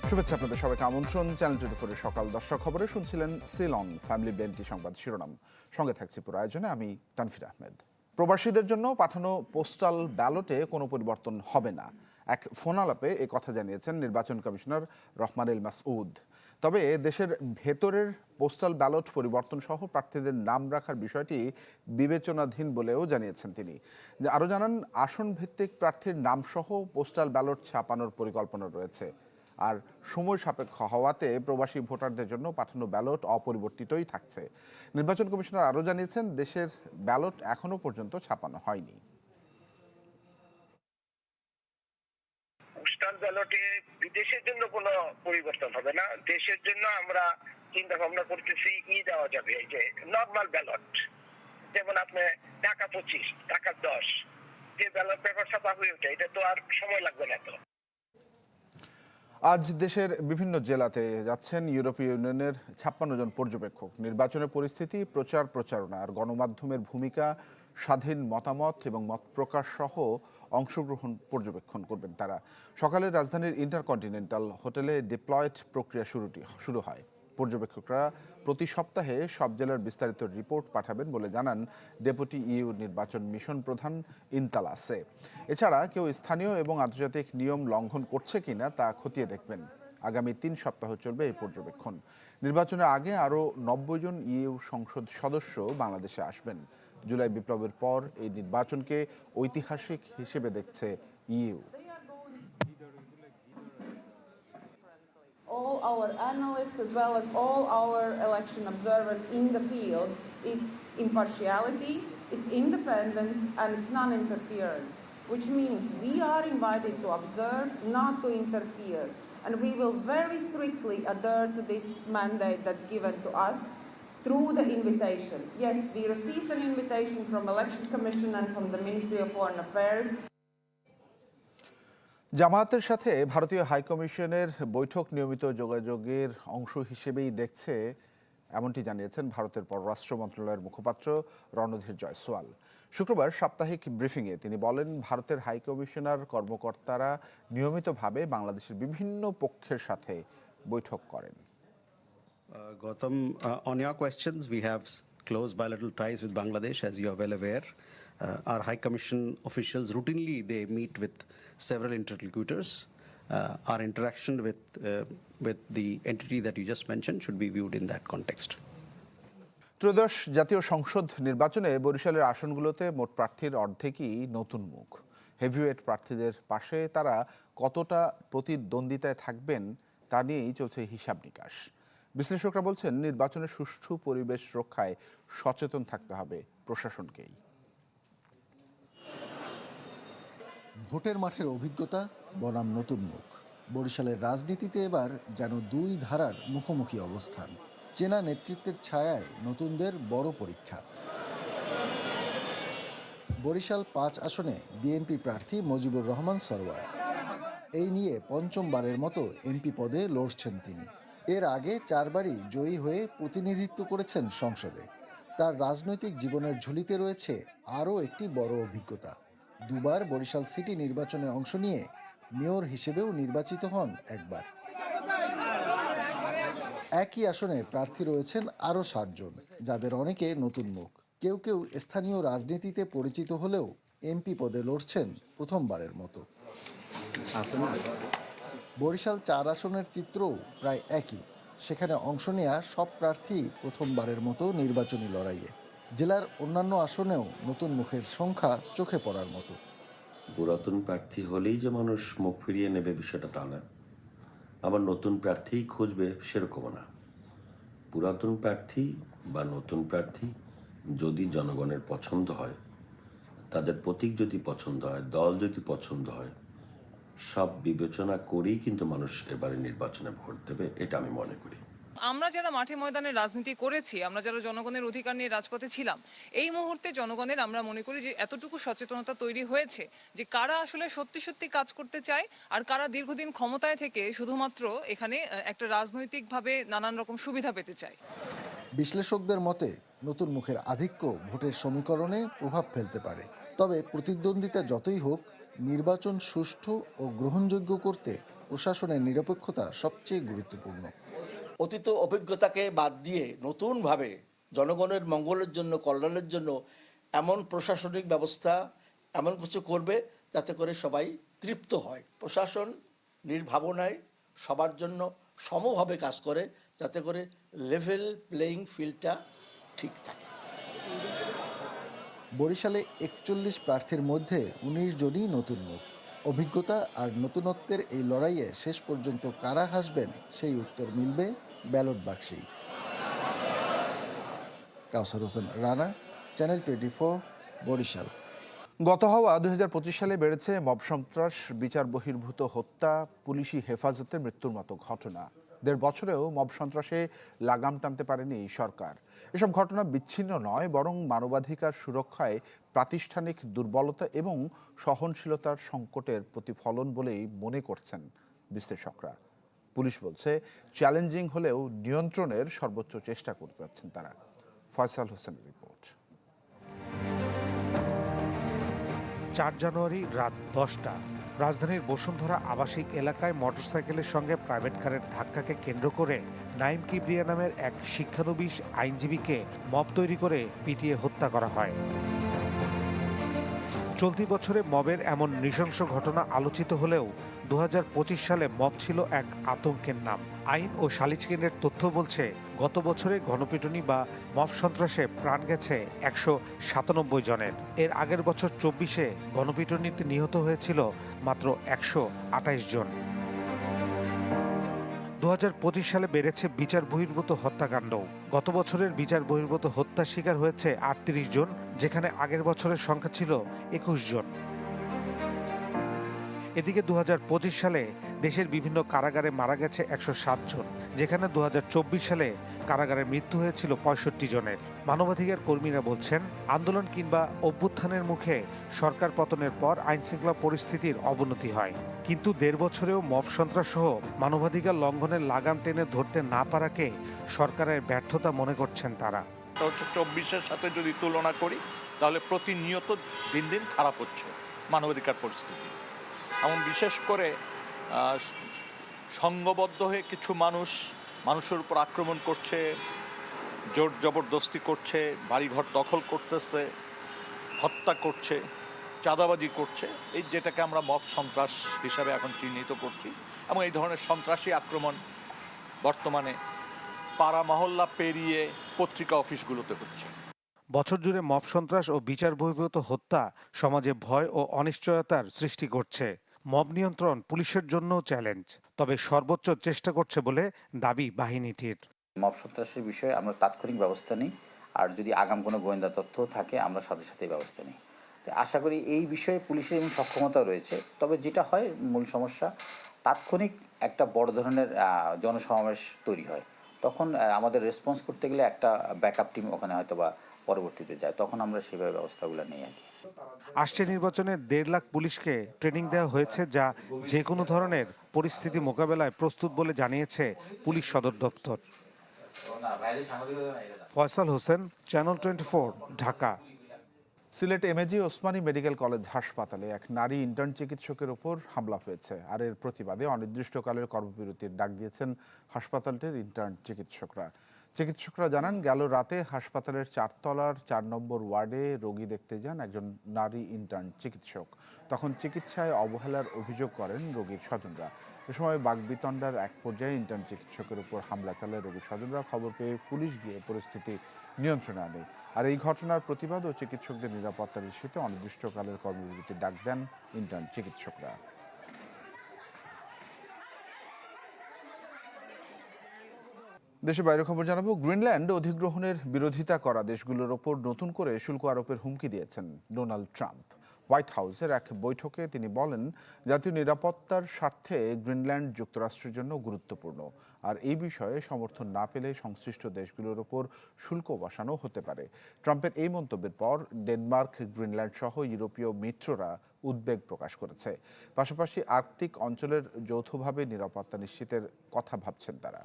শুভেচ্ছা আপনাদের সবাইকে আমন্ত্রণ। চ্যানেল 24 সকাল 10টার খবরে শুনছিলেন সিলন ফ্যামিলি বিএনটি সংবাদ শিরোনাম। সঙ্গে থাকছি পুরো আয়োজনে আমি তানফির আহমেদ। প্রবাসীদের জন্য পাঠানো পোস্টাল ব্যালটে কোনো পরিবর্তন হবে না, এক ফোন আলাপে এ কথা জানিয়েছেন নির্বাচন কমিশনার রহমানুল মাসউদ। তবে দেশের ভেতরের পোস্টাল ব্যালট পরিবর্তন সহ প্রার্থীদের নাম রাখার বিষয়টি বিবেচনাধীন বলেও জানিয়েছেন তিনি। আরও জানান, আসন ভিত্তিক প্রার্থীর নাম সহ পোস্টাল ব্যালট ছাপানোর পরিকল্পনা রয়েছে। আর সময় সাপেক্ষ হওয়াতে প্রবাসী ভোটারদের জন্য পাঠানো ব্যালট অপরিবর্তিতই থাকছে। নির্বাচন কমিশনার আরও জানিয়েছেন, দেশের ব্যালট এখনো পর্যন্ত ছাপানো হয়নি। পোস্টাল ব্যালটে বিদেশের জন্য কোনো পরিবর্তন হবে না। দেশের জন্য আমরা চিন্তা ভাবনা করতেছি দেওয়া যাবে, এই যে নর্মাল ব্যালট, যেমন আপনি টাকা 25 টাকা 10 যে ব্যালট পেপার ছাপা হয়ে ওঠে, এটা তো আর সময় লাগবে না। তো আজ দেশের বিভিন্ন জেলাতে যাচ্ছেন ইউরোপীয় ইউনিয়নের 56 জন পর্যবেক্ষক। নির্বাচনের পরিস্থিতি, প্রচারণা আর গণমাধ্যমের ভূমিকা, স্বাধীন মতামত এবং মত প্রকাশ সহ অংশগ্রহণ পর্যবেক্ষণ করবেন তারা। সকালে রাজধানীর ইন্টারকন্টিনেন্টাল হোটেলে ডিপ্লয়েড প্রক্রিয়া শুরু হয়। পর্যবেক্ষকরা প্রতি সপ্তাহে সব জেলার বিস্তারিত রিপোর্ট পাঠাবেন বলে জানান ডেপুটি ইউ নির্বাচন মিশন প্রধান ইনতালাসে। এছাড়া কেউ স্থানীয় এবং আন্তর্জাতিক নিয়ম লঙ্ঘন করছে কিনা তা খতিয়ে দেখবেন। আগামী 3 সপ্তাহ চলবে এই পর্যবেক্ষণ। নির্বাচনের আগে আরও 90 জন ইউ সংসদ সদস্য বাংলাদেশে আসবেন। জুলাই বিপ্লবের পর এই নির্বাচনকে ঐতিহাসিক হিসেবে দেখছে you. All our analysts as well as all our election observers in the field, it's impartiality, it's independence and it's non-interference, which means we are invited to observe, not to interfere. And we will very strictly adhere to this mandate that's given to us through the invitation. Yes, we received an invitation from Election Commission and from the Ministry of Foreign Affairs. জামায়াতের সাথে ভারতীয় হাইকমিশনের বৈঠক নিয়মিত যোগাযোগের অংশ হিসেবেই দেখছে, এমনটি জানিয়েছেন ভারতের পররাষ্ট্র মন্ত্রণালয়ের মুখপাত্র রণধীর জয়সওয়াল। শুক্রবার সাপ্তাহিক ব্রিফিংয়ে তিনি বলেন, ভারতের হাইকমিশনার কর্মকর্তারা নিয়মিতভাবে বাংলাদেশের বিভিন্ন পক্ষের সাথে বৈঠক করেন। Gautam, on your questions, we have close bilateral ties with Bangladesh, as you are well aware. Our High Commission officials routinely they meet with several interlocutors. Our interaction with the entity that you just mentioned should be viewed in that context. ত্রয়োদশ জাতীয় সংসদ নির্বাচনে বরিশালের আসনগুলোতে মোট প্রার্থীর অর্ধেকই নতুন মুখ। Heavyweight প্রার্থীদের পাশে তারা কতটা প্রতিদ্বন্দ্বিতায় থাকবেন তা নিয়েই চলছে হিসাব নিকাশ। বিশ্লেষকরা বলছেন, নির্বাচনের সুষ্ঠু পরিবেশ রক্ষায় সচেতন থাকতে হবে প্রশাসনকেই। ভোটের মাঠের অভিজ্ঞতা বনাম নতুন মুখ। বরিশালের রাজনীতিতে এবার যেন দুই ধারার মুখোমুখি অবস্থান। চেনা নেতৃত্বের ছায়ায় নতুনদের বড় পরীক্ষা। বরিশাল 5 আসনে বিএনপি প্রার্থী মুজিবুর রহমান সরওয়ার। এই নিয়ে পঞ্চমবারের মতো এমপি পদে লড়ছেন তিনি। এর আগে 4 বারই জয়ী হয়ে প্রতিনিধিত্ব করেছেন সংসদে। তার রাজনৈতিক জীবনের ঝুলিতে রয়েছে আরও একটি বড় অভিজ্ঞতা। 2 বার বরিশাল সিটি নির্বাচনে অংশ নিয়ে মেয়র হিসেবেও নির্বাচিত হন একবার। একই আসনে প্রার্থী রয়েছেন আরও 7 জন, যাদের অনেকে নতুন মুখ। কেউ কেউ স্থানীয় রাজনীতিতে পরিচিত হলেও এমপি পদে লড়ছেন প্রথমবারের মতো। বরিশাল 4 আসনের চিত্রও প্রায় একই। সেখানে অংশ নেওয়া সব প্রার্থী প্রথমবারের মতো নির্বাচনী লড়াইয়ে। জেলার অন্যান্য আসনেও নতুন মুখের সংখ্যা চোখে পড়ার মতো। পুরাতন প্রার্থী হলেই যে মানুষ মুখ ফিরিয়ে নেবে বিষয়টা তা না, আবার নতুন প্রার্থীই খুঁজবে সেরকমও না। পুরাতন প্রার্থী বা নতুন প্রার্থী যদি জনগণের পছন্দ হয়, তাদের প্রতীক যদি পছন্দ হয়, দল যদি পছন্দ হয়, সব বিবেচনা করেই কিন্তু মানুষ এবারে নির্বাচনে ভোট দেবে, এটা আমি মনে করি। আমরা যারা মাঠে ময়দানে রাজনীতি করেছি, আমরা যারা জনগণের অধিকার নিয়ে রাজপথে ছিলাম, এই মুহূর্তে জনগণের আমরা মনে করি যে এতটুকু সচেতনতা তৈরি হয়েছে যে কারা আসলে সত্যি সত্যি কাজ করতে চায় আর কারা দীর্ঘদিন ক্ষমতায় থেকে শুধুমাত্র এখানে একটা রাজনৈতিকভাবে নানান রকম সুবিধা পেতে চায়। বিশ্লেষকদের মতে নতুন মুখের আধিক্য ভোটের সমীকরণে প্রভাব ফেলতে পারে। তবে প্রতিদ্বন্দ্বিতা যতই হোক, নির্বাচন সুষ্ঠু ও গ্রহণযোগ্য করতে প্রশাসনের নিরপেক্ষতা সবচেয়ে গুরুত্বপূর্ণ। অতীত অভিজ্ঞতাকে বাদ দিয়ে নতুনভাবে জনগণের মঙ্গলের জন্য, কল্যাণের জন্য এমন প্রশাসনিক ব্যবস্থা এমন কিছু করবে যাতে করে সবাই তৃপ্ত হয়। প্রশাসন নির্ভাবনায় সবার জন্য সমভাবে কাজ করে, যাতে করে লেভেল প্লেয়িং ফিল্ডটা ঠিক থাকে। বরিশালে 41 প্রার্থীর মধ্যে 19 জনই নতুন মুখ। অভিজ্ঞতা আর নতুনত্বের এই লড়াইয়ে শেষ পর্যন্ত কারা হাসবেন সেই উত্তর মিলবে ব্যালট বাক্সেই। কাউসার হোসেন রানা, চ্যানেল 24, বরিশাল। গত হওয়া 2025 সালে বেড়েছে মব সন্ত্রাস, বিচার বহির্ভূত হত্যা, পুলিশি হেফাজতে মৃত্যুর মতো ঘটনা। 1.5 বছরেও মব সন্ত্রাসে লাগাম টানতে পারেনি সরকার। এসব ঘটনা বিচ্ছিন্ন নয়, বরং মানবাধিকার সুরক্ষায় প্রাতিষ্ঠানিক দুর্বলতা এবং সহনশীলতার সংকটের প্রতিফলন বলেই মনে করছেন বিশ্লেষকরা। পুলিশ বলছে, চ্যালেঞ্জিং হলেও নিয়ন্ত্রণের সর্বোচ্চ চেষ্টা করে যাচ্ছেন তারা। ফয়সাল হোসেনের রিপোর্ট। 4 জানুয়ারি রাত 10টা রাজধানীর বসুন্ধরা আবাসিক এলাকায় মোটরসাইকেলের সঙ্গে প্রাইভেট কারের ধাক্কাকে কেন্দ্র করে নাইম কিবরিয়া নামের এক শিক্ষানবিশ আইনজীবীকে মব তৈরি করে পিটিয়ে হত্যা করা হয়। চলতি বছরে মবের এমন নৃশংস ঘটনা আলোচিত হলেও 2025 সালে মব ছিল এক আতঙ্কের নাম। আইন ও সালিশ কেন্দ্রের তথ্য বলছে, গত বছরে গণপিটুনি বা মব সন্ত্রাসে প্রাণ গেছে 197 জনের। এর আগের বছর 24-এ গণপিটুনিতে নিহত হয়েছিল মাত্র 128 জন। 2025 সালে বেড়েছে বিচার বহির্ভূত হত্যাকাণ্ড। গত বছরের বিচার বহির্ভূত হত্যার শিকার হয়েছে 38 জন, যেখানে আগের বছরের সংখ্যা ছিল 21 জন। এদিকে 2025 সালে দেশের বিভিন্ন কারাগারে মারা গেছে 107 জন, যেখানে 2024 সালে কারাগারে মৃত্যু হয়েছিল 65 জনের। মানবাধিকার কর্মীরা বলছেন, আন্দোলন কিংবা অভ্যুত্থানের মুখে সরকার পতনের পর আইনশৃঙ্খলা পরিস্থিতির অবনতি হয়, কিন্তু 1.5 বছরেও মব সন্ত্রাস সহ মানবাধিকার লঙ্ঘনের লাগাম টেনে ধরতে না পারাকে সরকারের ব্যর্থতা মনে করছেন তারা। 24-এর সাথে যদি তুলনা করি, তাহলে প্রতিনিয়ত দিন দিন খারাপ হচ্ছে মানবাধিকার পরিস্থিতি। এমন বিশেষ করে সংঘবদ্ধ হয়ে কিছু মানুষের উপর আক্রমণ করছে, জোর জবরদস্তি করছে, বাড়িঘর দখল করতেছে, হত্যা করছে, চাঁদাবাজি করছে, এই যেটাকে আমরা মব সন্ত্রাস হিসাবে এখন চিহ্নিত করছি। এবং এই ধরনের সন্ত্রাসী আক্রমণ বর্তমানে পাড়া মহল্লা পেরিয়ে পত্রিকা অফিসগুলোতে হচ্ছে। বছর জুড়ে মব সন্ত্রাস ও বিচার বহির্ভূত হত্যা সমাজে ভয় ও অনিশ্চয়তার সৃষ্টি করছে। মব নিয়ন্ত্রণ পুলিশের জন্যও চ্যালেঞ্জ, তবে সর্বোচ্চ চেষ্টা করছে বলে দাবি বাহিনীটির। মব সন্ত্রাসের বিষয়ে আমরা তাৎক্ষণিক ব্যবস্থা নিই, আর যদি আগাম কোনো গোয়েন্দা তথ্য থাকে আমরা সাথে সাথে ব্যবস্থা নিই। তো আশা করি এই বিষয়ে পুলিশের এমন সক্ষমতা রয়েছে। তবে যেটা হয়, মূল সমস্যা তাৎক্ষণিক একটা বড় ধরনের জনসমাবেশ তৈরি হয়, তখন আমাদের রেসপন্স করতে গেলে একটা ব্যাকআপ টিম ওখানে হয়তো বা পরবর্তীতে যায়, তখন আমরা সেভাবে ব্যবস্থাগুলো নিই আর কি। আসছে নির্বাচনে 1.5 লাখ পুলিশকে ট্রেনিং দেওয়া হয়েছে, যা যে কোনো ধরনের পরিস্থিতি মোকাবেলায় প্রস্তুত বলে জানিয়েছে পুলিশ সদর দপ্তর। Faisal Hossain, channel 24, Dhaka. Sylhet MAG Osmani medical college হাসপাতালে এক নারী ইন্টার্ন চিকিৎসকের ওপর হামলা হয়েছে, আর এর প্রতিবাদে অনির্দিষ্টকালের কর্মবিরতির ডাক দিয়েছেন হাসপাতালটির ইন্টার্ন চিকিৎসকরা জানান, গেল রাতে হাসপাতালের 4 তলার 4 নম্বর ওয়ার্ডে রোগী দেখতে যান একজন নারী ইন্টার্ন চিকিৎসক। তখন চিকিৎসায় অবহেলার অভিযোগ করেন রোগীর স্বজনরা। এ সময় বাকবিতণ্ডার এক পর্যায়ে ইন্টার্ন চিকিৎসকের উপর হামলা চালায় রোগীর স্বজনরা। খবর পেয়ে পুলিশ গিয়ে পরিস্থিতি নিয়ন্ত্রণে আনে। আর এই ঘটনার প্রতিবাদ ও চিকিৎসকদের নিরাপত্তা নিশ্চিতে অনির্দিষ্টকালের কর্মবিরতির ডাক দেন ইন্টার্ন চিকিৎসকরা। দেশে বাইরে খবর জানাবো। গ্রিনল্যান্ড অধিগ্রহণের বিরোধিতা করা দেশগুলোর ওপর নতুন করে শুল্ক আরোপের হুমকি দিয়েছেন ডোনাল্ড ট্রাম্প। হোয়াইট হাউসের এক বৈঠকে তিনি বলেন, জাতীয় নিরাপত্তার স্বার্থে গ্রিনল্যান্ড যুক্তরাষ্ট্রের জন্য গুরুত্বপূর্ণ, আর এই বিষয়ে সমর্থন না পেলে সংশ্লিষ্ট দেশগুলোর ওপর শুল্ক বসানো হতে পারে। ট্রাম্পের এই মন্তব্যের পর ডেনমার্ক, গ্রিনল্যান্ড সহ ইউরোপীয় মিত্ররা উদ্বেগ প্রকাশ করেছে। পাশাপাশি আর্কটিক অঞ্চলের যৌথভাবে নিরাপত্তা নিশ্চিতের কথা ভাবছেন তারা।